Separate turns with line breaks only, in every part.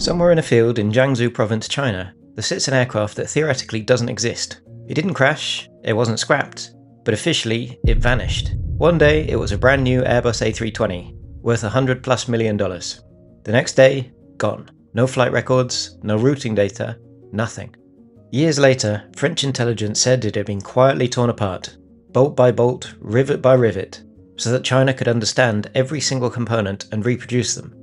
Somewhere in a field in Jiangsu province, China, there sits an aircraft that theoretically doesn't exist. It didn't crash, it wasn't scrapped, but officially, it vanished. One day, it was a brand new Airbus A320, worth $100+ million. The next day, gone. No flight records, no routing data, nothing. Years later, French intelligence said it had been quietly torn apart, bolt by bolt, rivet by rivet, so that China could understand every single component and reproduce them.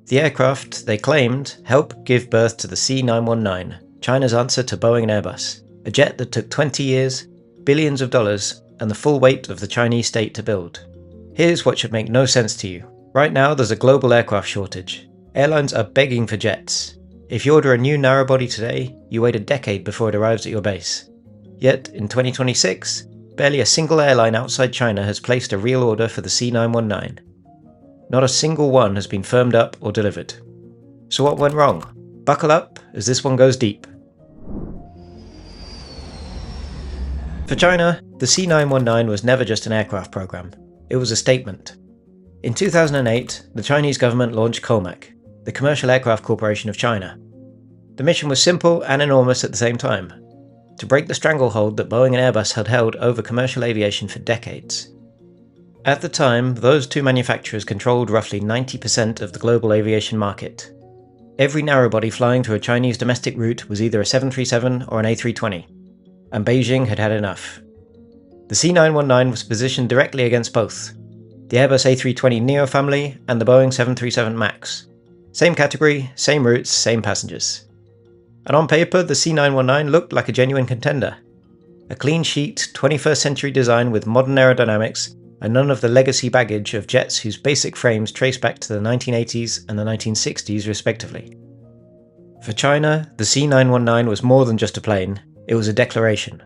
The aircraft, they claimed, helped give birth to the C919, China's answer to Boeing and Airbus, a jet that took 20 years, billions of dollars, and the full weight of the Chinese state to build. Here's what should make no sense to you. Right now there's a global aircraft shortage. Airlines are begging for jets. If you order a new narrowbody today, you wait a decade before it arrives at your base. Yet, in 2026, barely a single airline outside China has placed a real order for the C919. Not a single one has been firmed up or delivered. So what went wrong? Buckle up, as this one goes deep. For China, the C919 was never just an aircraft program. It was a statement. In 2008, the Chinese government launched COMAC, the Commercial Aircraft Corporation of China. The mission was simple and enormous at the same time: to break the stranglehold that Boeing and Airbus had held over commercial aviation for decades. At the time, those two manufacturers controlled roughly 90% of the global aviation market. Every narrowbody flying through a Chinese domestic route was either a 737 or an A320, and Beijing had had enough. The C919 was positioned directly against both, the Airbus A320neo family and the Boeing 737 MAX. Same category, same routes, same passengers. And on paper, the C919 looked like a genuine contender. A clean sheet, 21st century design with modern aerodynamics, and none of the legacy baggage of jets whose basic frames trace back to the 1980s and the 1960s respectively. For China, the C919 was more than just a plane, it was a declaration.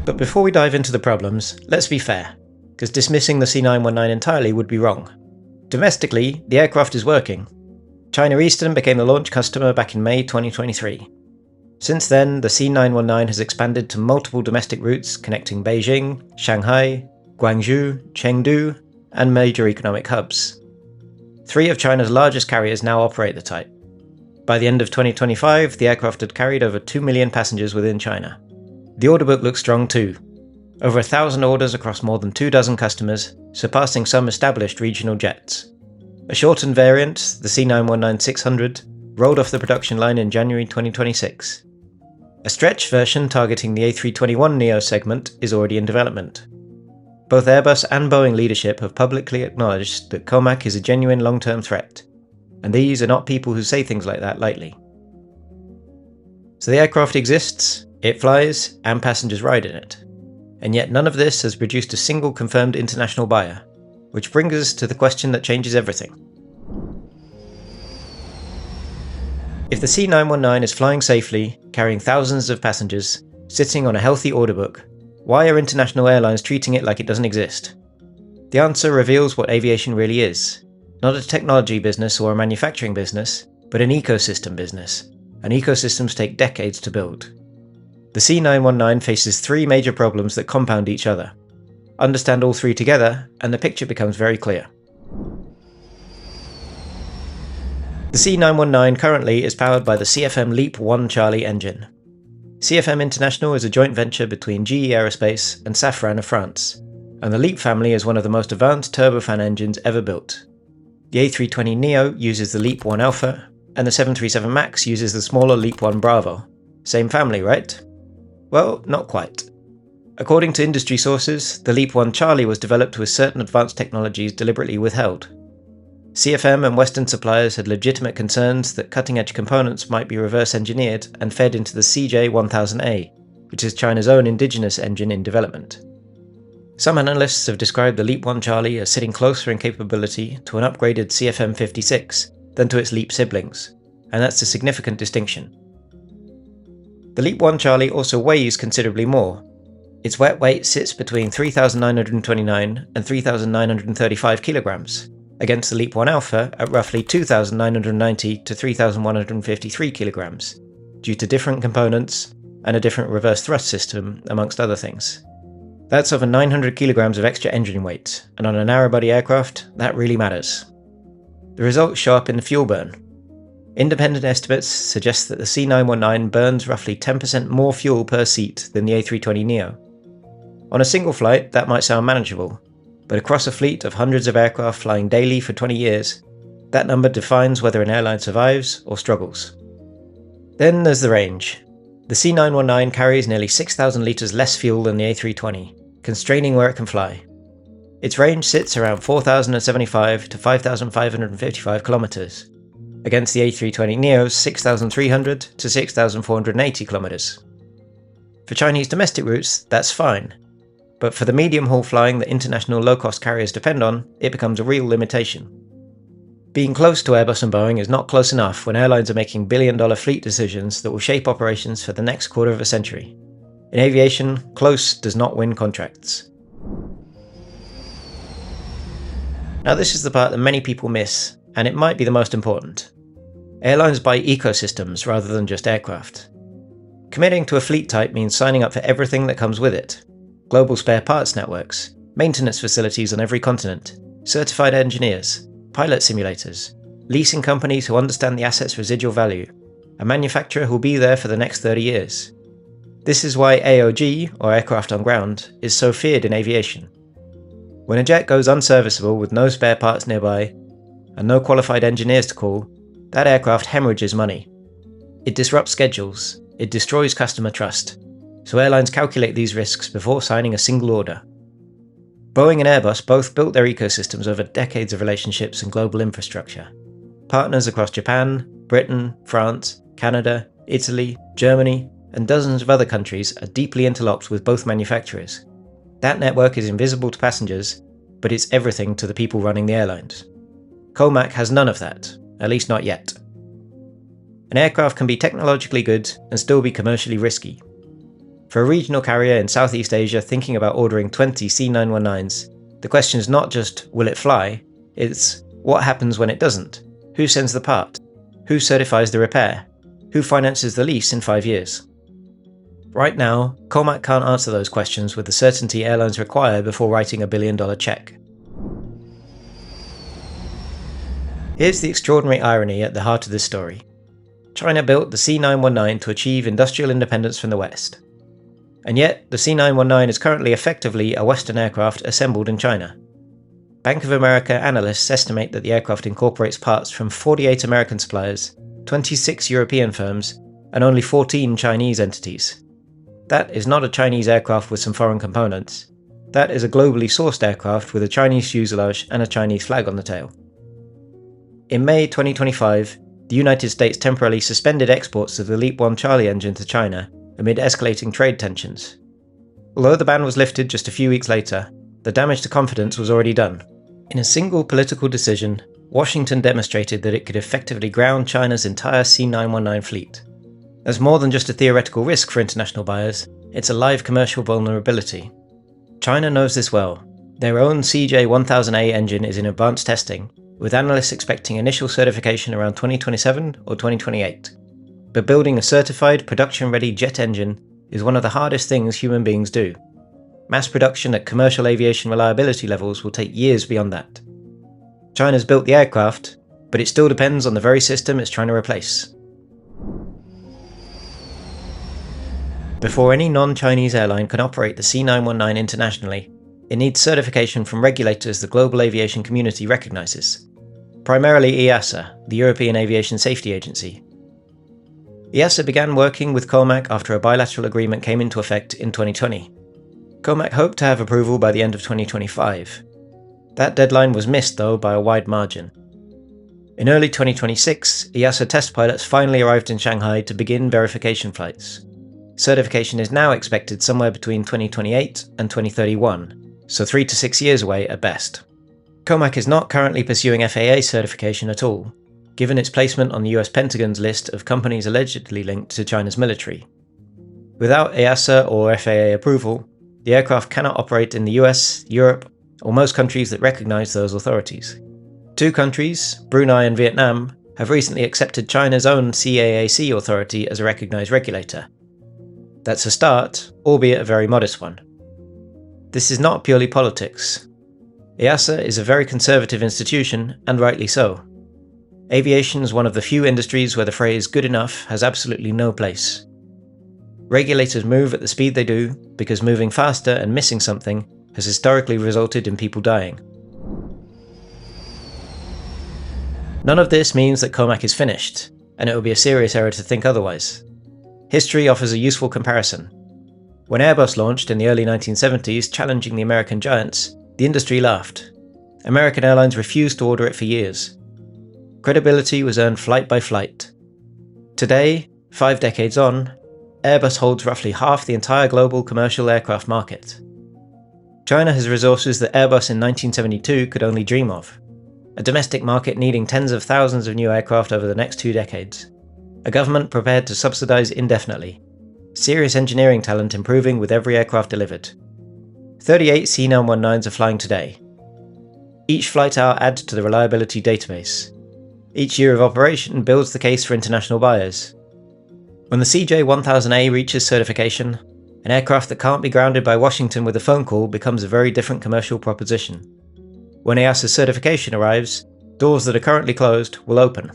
But before we dive into the problems, let's be fair, because dismissing the C919 entirely would be wrong. Domestically, the aircraft is working. China Eastern became the launch customer back in May 2023. Since then, the C919 has expanded to multiple domestic routes connecting Beijing, Shanghai, Guangzhou, Chengdu, and major economic hubs. 3 of China's largest carriers now operate the type. By the end of 2025, the aircraft had carried over 2 million passengers within China. The order book looks strong too. Over 1,000 orders across more than 24 customers, surpassing some established regional jets. A shortened variant, the C919-600, rolled off the production line in January 2026. A stretch version targeting the A321neo segment is already in development. Both Airbus and Boeing leadership have publicly acknowledged that COMAC is a genuine long-term threat, and these are not people who say things like that lightly. So the aircraft exists, it flies, and passengers ride in it. And yet none of this has produced a single confirmed international buyer, which brings us to the question that changes everything. If the C919 is flying safely, carrying thousands of passengers, sitting on a healthy order book, why are international airlines treating it like it doesn't exist? The answer reveals what aviation really is. Not a technology business or a manufacturing business, but an ecosystem business. And ecosystems take decades to build. The C919 faces 3 major problems that compound each other. Understand all 3 together, and the picture becomes very clear. The C919 currently is powered by the CFM LEAP 1 Charlie engine. CFM International is a joint venture between GE Aerospace and Safran of France, and the LEAP family is one of the most advanced turbofan engines ever built. The A320neo uses the LEAP 1 Alpha, and the 737 MAX uses the smaller LEAP 1 Bravo. Same family, right? Well, not quite. According to industry sources, the LEAP 1 Charlie was developed with certain advanced technologies deliberately withheld. CFM and Western suppliers had legitimate concerns that cutting-edge components might be reverse-engineered and fed into the CJ1000A, which is China's own indigenous engine in development. Some analysts have described the LEAP 1 Charlie as sitting closer in capability to an upgraded CFM 56 than to its LEAP siblings, and that's a significant distinction. The LEAP 1 Charlie also weighs considerably more. Its wet weight sits between 3,929 and 3,935 kilograms, against the LEAP 1 Alpha at roughly 2,990 to 3,153 kilograms, due to different components and a different reverse thrust system, amongst other things. That's over 900 kilograms of extra engine weight, and on a narrow-body aircraft, that really matters. The results show up in the fuel burn. Independent estimates suggest that the C919 burns roughly 10% more fuel per seat than the A320neo. On a single flight, that might sound manageable, but across a fleet of hundreds of aircraft flying daily for 20 years, that number defines whether an airline survives or struggles. Then there's the range. The C919 carries nearly 6,000 litres less fuel than the A320, constraining where it can fly. Its range sits around 4,075 to 5,555 kilometres, against the A320neo's 6,300 to 6,480 kilometres. For Chinese domestic routes, that's fine, but for the medium-haul flying that international low-cost carriers depend on, it becomes a real limitation. Being close to Airbus and Boeing is not close enough when airlines are making billion-dollar fleet decisions that will shape operations for the next quarter of a century. In aviation, close does not win contracts. Now this is the part that many people miss, and it might be the most important. Airlines buy ecosystems rather than just aircraft. Committing to a fleet type means signing up for everything that comes with it. Global spare parts networks, maintenance facilities on every continent, certified engineers, pilot simulators, leasing companies who understand the asset's residual value, a manufacturer who'll be there for the next 30 years. This is why AOG, or aircraft on ground, is so feared in aviation. When a jet goes unserviceable with no spare parts nearby, and no qualified engineers to call, that aircraft hemorrhages money. It disrupts schedules, it destroys customer trust, so airlines calculate these risks before signing a single order. Boeing and Airbus both built their ecosystems over decades of relationships and global infrastructure. Partners across Japan, Britain, France, Canada, Italy, Germany, and dozens of other countries are deeply interlocked with both manufacturers. That network is invisible to passengers, but it's everything to the people running the airlines. COMAC has none of that, at least not yet. An aircraft can be technologically good and still be commercially risky. For a regional carrier in Southeast Asia thinking about ordering 20 C919s, the question is not just will it fly, it's what happens when it doesn't? Who sends the part? Who certifies the repair? Who finances the lease in 5 years? Right now, COMAC can't answer those questions with the certainty airlines require before writing $1 billion check. Here's the extraordinary irony at the heart of this story. China built the C919 to achieve industrial independence from the West. And yet, the C919 is currently effectively a Western aircraft assembled in China. Bank of America analysts estimate that the aircraft incorporates parts from 48 American suppliers, 26 European firms, and only 14 Chinese entities. That is not a Chinese aircraft with some foreign components. That is a globally sourced aircraft with a Chinese fuselage and a Chinese flag on the tail. In May 2025, the United States temporarily suspended exports of the LEAP-1 Charlie engine to China amid escalating trade tensions. Although the ban was lifted just a few weeks later, the damage to confidence was already done. In a single political decision, Washington demonstrated that it could effectively ground China's entire C919 fleet. That's more than just a theoretical risk for international buyers, it's a live commercial vulnerability. China knows this well. Their own CJ1000A engine is in advanced testing, with analysts expecting initial certification around 2027 or 2028. But building a certified, production-ready jet engine is one of the hardest things human beings do. Mass production at commercial aviation reliability levels will take years beyond that. China's built the aircraft, but it still depends on the very system it's trying to replace. Before any non-Chinese airline can operate the C919 internationally, it needs certification from regulators the global aviation community recognises. Primarily EASA, the European Aviation Safety Agency. EASA began working with COMAC after a bilateral agreement came into effect in 2020. COMAC hoped to have approval by the end of 2025. That deadline was missed though by a wide margin. In early 2026, EASA test pilots finally arrived in Shanghai to begin verification flights. Certification is now expected somewhere between 2028 and 2031, so 3 to 6 years away at best. COMAC is not currently pursuing FAA certification at all, given its placement on the US Pentagon's list of companies allegedly linked to China's military. Without EASA or FAA approval, the aircraft cannot operate in the US, Europe, or most countries that recognise those authorities. 2 countries, Brunei and Vietnam, have recently accepted China's own CAAC authority as a recognised regulator. That's a start, albeit a very modest one. This is not purely politics. EASA is a very conservative institution, and rightly so. Aviation is one of the few industries where the phrase good enough has absolutely no place. Regulators move at the speed they do because moving faster and missing something has historically resulted in people dying. None of this means that COMAC is finished, and it would be a serious error to think otherwise. History offers a useful comparison. When Airbus launched in the early 1970s, challenging the American giants, the industry laughed. American airlines refused to order it for years. Credibility was earned flight by flight. Today, 5 decades on, Airbus holds roughly half the entire global commercial aircraft market. China has resources that Airbus in 1972 could only dream of. A domestic market needing tens of thousands of new aircraft over the next 2 decades. A government prepared to subsidize indefinitely. Serious engineering talent improving with every aircraft delivered. 38 C919s are flying today. Each flight hour adds to the reliability database. Each year of operation builds the case for international buyers. When the CJ1000A reaches certification, an aircraft that can't be grounded by Washington with a phone call becomes a very different commercial proposition. When EASA's certification arrives, doors that are currently closed will open.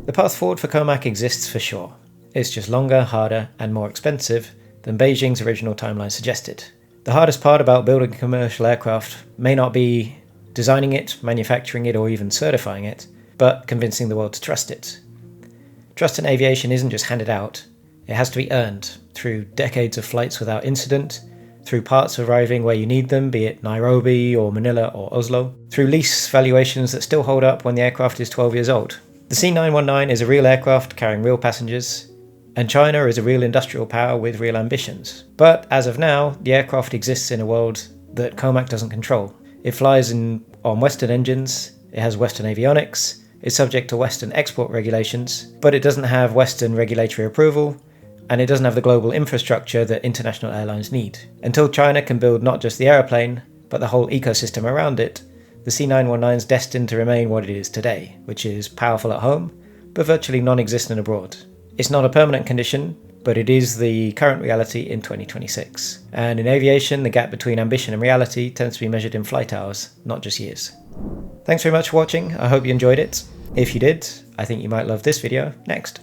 The path forward for COMAC exists for sure. It's just longer, harder, and more expensive than Beijing's original timeline suggested. The hardest part about building a commercial aircraft may not be designing it, manufacturing it, or even certifying it, but convincing the world to trust it. Trust in aviation isn't just handed out, it has to be earned through decades of flights without incident, through parts arriving where you need them, be it Nairobi or Manila or Oslo, through lease valuations that still hold up when the aircraft is 12 years old. The C919 is a real aircraft carrying real passengers, and China is a real industrial power with real ambitions. But as of now, the aircraft exists in a world that COMAC doesn't control. It flies on Western engines, it has Western avionics, it's subject to Western export regulations, but it doesn't have Western regulatory approval, and it doesn't have the global infrastructure that international airlines need. Until China can build not just the aeroplane, but the whole ecosystem around it, the C919 is destined to remain what it is today, which is powerful at home, but virtually non-existent abroad. It's not a permanent condition, but it is the current reality in 2026. And in aviation, the gap between ambition and reality tends to be measured in flight hours, not just years. Thanks very much for watching, I hope you enjoyed it. If you did, I think you might love this video next.